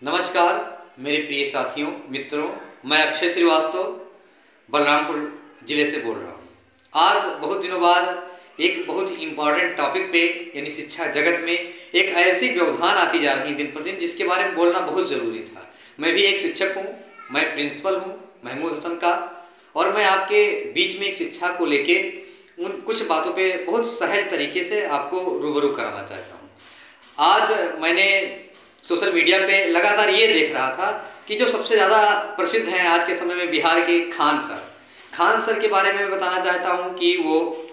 नमस्कार मेरे प्रिय साथियों मित्रों, मैं अक्षय श्रीवास्तव बलरामपुर जिले से बोल रहा हूँ। आज बहुत दिनों बाद एक बहुत इम्पॉर्टेंट टॉपिक पे यानी शिक्षा जगत में एक ऐसी व्यवधान आती जा रही दिन पर दिन जिसके बारे में बोलना बहुत ज़रूरी था। मैं भी एक शिक्षक हूँ, मैं प्रिंसिपल हूँ महमूद हसन का, और मैं आपके बीच में एक शिक्षा को लेके उन कुछ बातों पे बहुत सहज तरीके से आपको रूबरू कराना चाहता हूँ। आज मैंने सोशल मीडिया पे लगातार ये देख रहा था कि जो सबसे ज़्यादा प्रसिद्ध हैं आज के समय में बिहार के खान सर के बारे में मैं बताना चाहता हूँ कि वो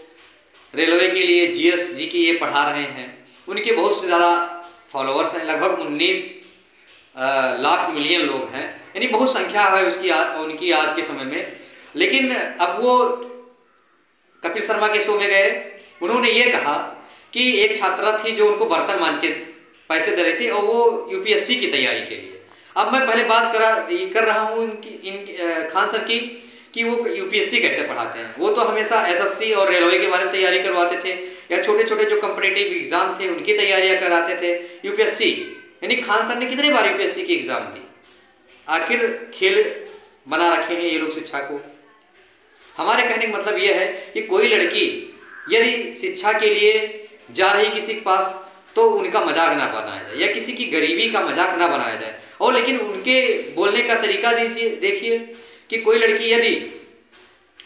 रेलवे के लिए जीएसजी की ये पढ़ा रहे हैं। उनके बहुत से ज़्यादा फॉलोअर्स हैं, लगभग 19 लाख मिलियन लोग हैं, यानी बहुत संख्या है उनकी आज के समय में। लेकिन अब वो कपिल शर्मा के शो में गए, उन्होंने ये कहा कि एक छात्रा थी जो उनको बर्तन मान के पैसे दे रही थी और वो यूपीएससी की तैयारी के लिए। अब मैं पहले बात कर रहा हूँ खान सर की कि वो यूपीएससी कैसे पढ़ाते हैं। वो तो हमेशा एसएससी और रेलवे के बारे में तैयारी करवाते थे, या छोटे छोटे जो कॉम्पिटिटिव एग्जाम थे उनकी तैयारियां कराते थे। यूपीएससी यानी खान सर ने कितनी बार यूपीएससी की एग्जाम दी। आखिर खेल बना रखे हैं ये लोग शिक्षा को। हमारे कहने का मतलब यह है कि कोई लड़की यदि शिक्षा के लिए जा रही किसी के पास तो उनका मजाक ना बनाया जाए, या किसी की गरीबी का मजाक ना बनाया जाए। और लेकिन उनके बोलने का तरीका देखिए कि कोई लड़की यदि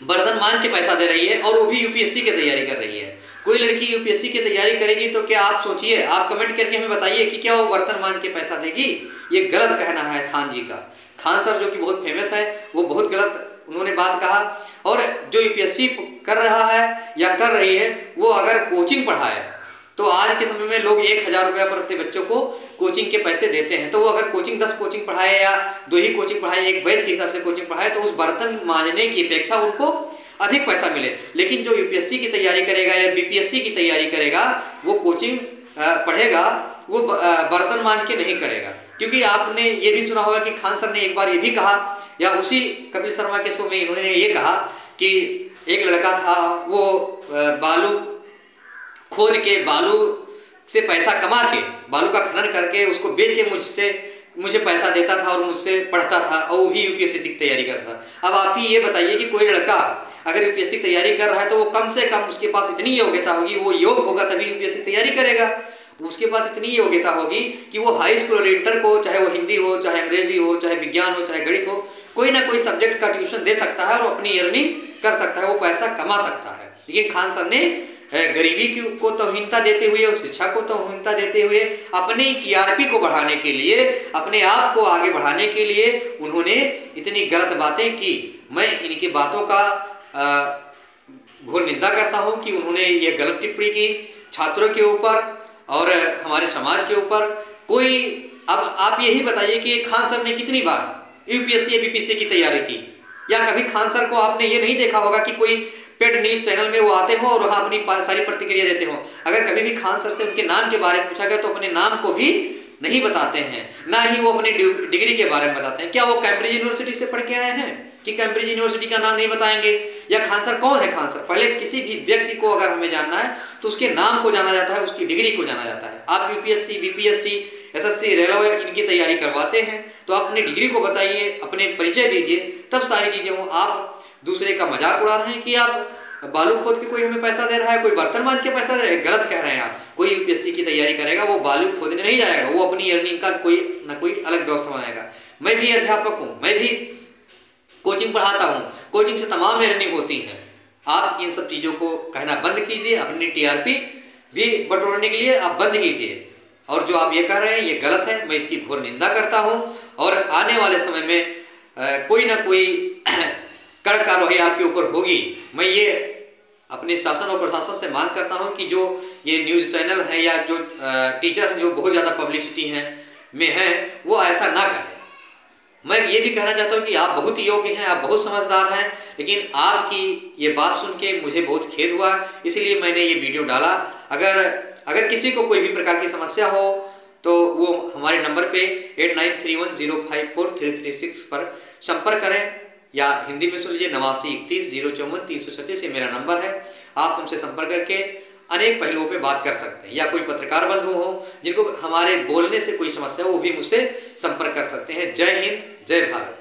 बर्तन मान के पैसा दे रही है और वो भी यूपीएससी की तैयारी कर रही है, कोई लड़की यूपीएससी की तैयारी करेगी तो क्या आप सोचिए, आप कमेंट करके हमें बताइए कि क्या वो बर्तन मान के पैसा देगी। ये गलत कहना है खान जी का। खान सर जो कि बहुत फेमस है, वो बहुत गलत उन्होंने बात कहा। और जो यूपीएससी कर रहा है या कर रही है, वो अगर कोचिंग पढ़ाए तो आज के समय में लोग 1000 रुपया प्रति बच्चों को कोचिंग के पैसे देते हैं। तो वो अगर कोचिंग 10 कोचिंग पढ़ाए या 2 ही कोचिंग पढ़ाए, एक बैच के हिसाब से कोचिंग पढ़ाए, तो उस बर्तन मांजने की अपेक्षा उनको अधिक पैसा मिले। लेकिन जो यूपीएससी की तैयारी करेगा या बीपीएससी की तैयारी करेगा, वो कोचिंग पढ़ेगा, वो बर्तन मांज के नहीं करेगा। क्योंकि आपने ये भी सुना होगा कि खान सर ने एक बार ये भी कहा, या उसी कपिल शर्मा के शो में इन्होंने ये कहा कि एक लड़का था, वो बालू खोद के बालू से पैसा कमा के, बालू का खनन करके उसको बेच के मुझे पैसा देता था और मुझसे पढ़ता था, और वो भी यूपीएससी की तैयारी करता था। अब आप ही ये बताइए कि कोई लड़का अगर यूपीएससी की तैयारी कर रहा है तो वो कम से कम उसके पास इतनी योग्यता होगी, वो योग होगा तभी यूपीएससी तैयारी करेगा। उसके पास इतनी योग्यता होगी कि वो हाई स्कूल और इंटर को, चाहे वो हिंदी हो, चाहे अंग्रेजी हो, चाहे विज्ञान हो, चाहे गणित हो, कोई ना कोई सब्जेक्ट का ट्यूशन दे सकता है और अपनी अर्निंग कर सकता है, वो पैसा कमा सकता है। लेकिन खान सर ने गरीबी को तौहीनता देते हुए और शिक्षा को तौहीनता देते हुए अपनी टीआरपी को बढ़ाने के लिए, अपने आप को आगे बढ़ाने के लिए उन्होंने इतनी गलत बातें की। मैं इनकी बातों का घोर निंदा करता हूं कि उन्होंने ये गलत टिप्पणी की छात्रों के ऊपर और हमारे समाज के ऊपर। अब आप यही बताइए कि खान सर ने कितनी बार यूपीएससी या बीपीएससी की तैयारी की, या कभी खान सर को आपने ये नहीं देखा होगा कि कोई पेड न्यूज चैनल में वो आते हो और वहां अपनी सारी प्रतिक्रिया देते हो। अगर कभी भी खान सर से उनके नाम के बारे में पूछा गया तो अपने नाम को भी नहीं बताते हैं, ना ही वो अपनी डिग्री के बारे में बताते हैं। क्या वो कैम्ब्रिज यूनिवर्सिटी से पढ़ के आए हैं कि कैम्ब्रिज यूनिवर्सिटी का नाम नहीं बताएंगे? या खान सर कौन है? खान सर, पहले किसी भी व्यक्ति को अगर हमें जानना है तो उसके नाम को जाना जाता है, उसकी डिग्री को जाना जाता है। आप यूपीएससी, बीपीएससी, एसएससी, रेलवे इनकी तैयारी करवाते हैं तो अपनी डिग्री को बताइए, अपने परिचय दीजिए, तब सारी चीजें हो। आप दूसरे का मजाक उड़ा रहे हैं कि आप बालू खोद के कोई हमें पैसा दे रहा है, कोई बर्तन मांज के पैसा दे रहा है, गलत कह रहे हैं आप। कोई यूपीएससी की तैयारी करेगा वो बालू खोदने नहीं जाएगा, वो अपनी अर्निंग का कोई ना कोई अलग व्यवस्था बनाएगा। मैं भी अध्यापक हूँ, मैं भी कोचिंग पढ़ाता हूँ, कोचिंग से तमाम अर्निंग होती है। आप इन सब चीजों को कहना बंद कीजिए, अपनी टीआरपी भी बटोरने के लिए आप बंद कीजिए। और जो आप ये कह रहे हैं ये गलत है, मैं इसकी घोर निंदा करता हूँ। और आने वाले समय में कोई ना कोई कड़क कार्रवाई आपके ऊपर होगी। मैं ये अपने शासन और प्रशासन से मांग करता हूं कि जो ये न्यूज़ चैनल है या जो टीचर हैं जो बहुत ज़्यादा पब्लिसिटी में हैं, वो ऐसा ना करें। मैं ये भी कहना चाहता हूं कि आप बहुत योग्य हैं, आप बहुत समझदार हैं, लेकिन आपकी ये बात सुन के मुझे बहुत खेद हुआ, इसलिए मैंने ये वीडियो डाला। अगर किसी को कोई भी प्रकार की समस्या हो तो वो हमारे नंबर पे 8931054336 पर संपर्क करें, या हिंदी में सुन लीजिए 8931 054 336, ये मेरा नंबर है। आप हमसे संपर्क करके अनेक पहलुओं पे बात कर सकते हैं, या कोई पत्रकार बंधु हो जिनको हमारे बोलने से कोई समस्या हो वो भी मुझसे संपर्क कर सकते हैं। जय हिंद, जय भारत।